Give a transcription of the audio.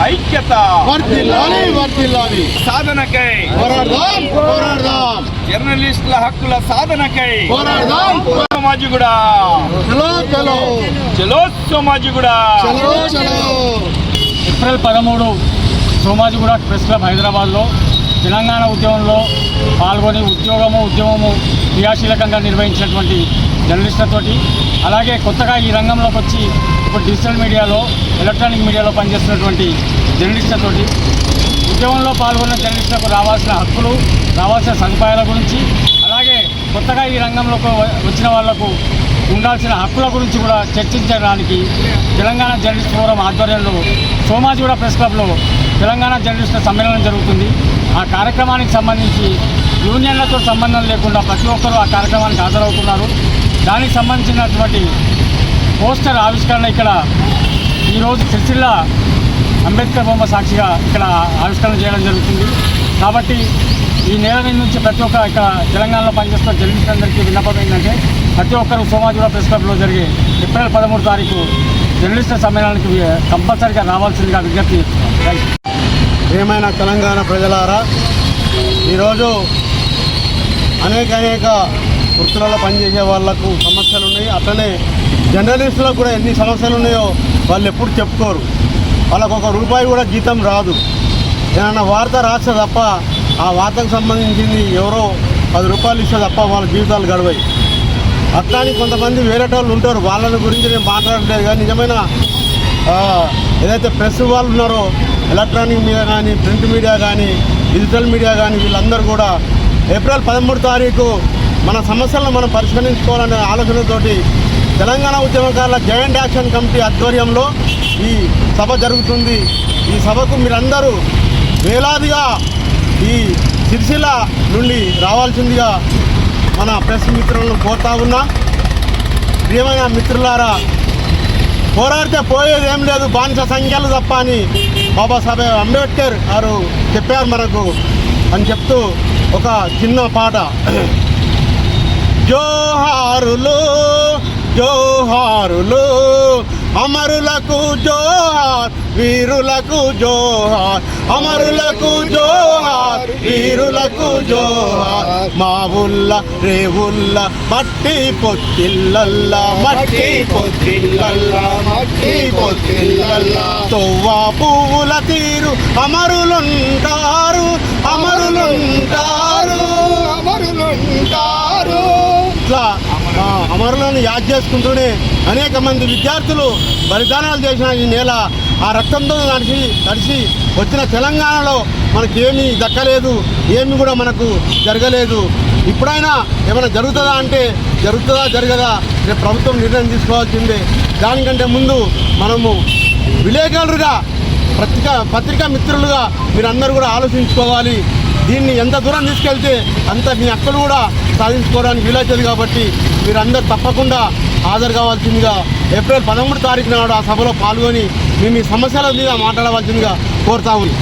ఐక్యత సాధనకై జర్నలిస్టుల హక్కుల సాధనకై సోమాజిగూడ చలో Somajiguda. April 13 Somajiguda press club హైదరాబాద్లో తెలంగాణ ఉద్యమంలో పాల్గొని ఉద్యమము క్రియాశీలకంగా నిర్వహించినటువంటి జర్నలిస్టులతోటి, అలాగే కొత్తగా ఈ రంగంలోకి వచ్చి ఇప్పుడు డిజిటల్ మీడియాలో ఎలక్ట్రానిక్ మీడియాలో పనిచేస్తున్నటువంటి జర్నలిస్టులతోటి, ఉద్యమంలో పాల్గొన్న జర్నలిస్టులకు రావాల్సిన హక్కులు, రావాల్సిన సదుపాయాల గురించి, అలాగే కొత్తగా ఈ రంగంలోకి వచ్చిన వాళ్లకు ఉండాల్సిన హక్కుల గురించి కూడా చర్చించడానికి తెలంగాణ జర్నలిస్ట్ ఫోరం ఆధ్వర్యంలో సోమాజిగూడ ప్రెస్ క్లబ్లో తెలంగాణ జర్నలిస్టుల సమ్మేళనం జరుగుతుంది. ఆ కార్యక్రమానికి సంబంధించి యూనియన్లతో సంబంధం లేకుండా ప్రతి ఒక్కరూ ఆ కార్యక్రమానికి హాజరవుతున్నారు. దానికి సంబంధించినటువంటి పోస్టర్ ఆవిష్కరణ ఇక్కడ ఈరోజు సిరిసిల్ల అంబేద్కర్ బొమ్మ సాక్షిగా ఇక్కడ ఆవిష్కరణ చేయడం జరుగుతుంది. కాబట్టి ఈ నేల నుంచి ప్రతి ఒక్క ఇక్కడ తెలంగాణలో పనిచేస్తున్న జర్నలిస్టులందరికీ విన్నపం ఏంటంటే, ప్రతి ఒక్కరూ సోమాజిగూడ ప్రెస్ క్లబ్లో జరిగే ఏప్రిల్ 13 తారీఖు జర్నలిస్టుల సమ్మేళనానికి కంపల్సరీగా రావాల్సిందిగా విజ్ఞప్తి. ఏమైనా తెలంగాణ ప్రజలారా, ఈరోజు అనేక వృత్తులలో పనిచేసే వాళ్లకు సమస్యలు ఉన్నాయి. అట్లనే జర్నలిస్టులకు కూడా ఎన్ని సమస్యలు ఉన్నాయో వాళ్ళు ఎప్పుడు చెప్పుకోరు. వాళ్ళకు ₹1 కూడా జీతం రాదు. ఏమైనా వార్త రాస్తే తప్ప ఆ వార్తకు సంబంధించింది ఎవరో ₹10 ఇస్తే తప్ప వాళ్ళ జీవితాలు గడవాయి. అట్లాని కొంతమంది వేరేటోళ్ళు ఉంటారు, వాళ్ళని గురించి నేను మాట్లాడలేదు. కానీ నిజమైన ఏదైతే ప్రెస్ వాళ్ళు ఉన్నారో, ఎలక్ట్రానిక్ మీడియా కానీ, ప్రింట్ మీడియా కానీ, డిజిటల్ మీడియా కానీ, వీళ్ళందరూ కూడా ఏప్రిల్ 13 తారీఖు మన సమస్యలను మనం పరిష్కరించుకోవాలనే ఆలోచనతోటి తెలంగాణ ఉద్యమకారుల జాయింట్ యాక్షన్ కమిటీ ఆధ్వర్యంలో ఈ సభ జరుగుతుంది. ఈ సభకు మీరందరూ వేలాదిగా ఈ సిరిసిల్ల నుండి రావాల్సిందిగా మన ప్రెస్ మిత్రులను కోరుతా ఉన్నా. ప్రియమైన మిత్రులారా, పోరాడితే పోయేది ఏం లేదు, బానిస సంఖ్యలు తప్ప అని బాబాసాహెబ్ అంబేద్కర్ గారు చెప్పారు మనకు అని చెప్తూ ఒక చిన్న పాట. జోహారులు జోహారులు అమరులకు జోహార్, వీరులకు జోహార్, అమరులకు జోహార్, వీరులకు జోహార్. మా ఊళ్ళ రేవుల్ల మట్టి పొత్తిళ్ళల్లా, మట్టి పొత్తిళ్ళల్లా, మట్టి పొత్తిళ్ళల్లా. తొవ్వా పువ్వుల తీరు అమరులుంటారు, అమరులుంటారు, అమరులుంటారు. ఇట్లా అమరులను యాద్ చేసుకుంటూనే అనేక మంది విద్యార్థులు బలిదానాలు చేసిన ఈ నేల, ఆ రక్తంతో తడిసి వచ్చిన తెలంగాణలో మనకేమీ దక్కలేదు, ఏమి కూడా మనకు జరగలేదు. ఇప్పుడైనా ఏమైనా జరుగుతుందా అంటే జరుగుతుందా జరగదా రేపు ప్రభుత్వం నిర్ణయం తీసుకోవాల్సిందే. దానికంటే ముందు మనము విలేకరులుగా, పత్రికా మిత్రులుగా మీరందరూ కూడా ఆలోచించుకోవాలి. దీన్ని ఎంత దూరం తీసుకెళ్తే అంత మీ హక్కులు కూడా సాధించుకోవడానికి వీలవుతుంది. కాబట్టి మీరందరూ తప్పకుండా హాజరు కావాల్సిందిగా ఏప్రిల్ 13 తారీఖు నాడు ఆ సభలో పాల్గొని మీ సమస్యల మీద మాట్లాడవలసిందిగా కోరుతా ఉంది.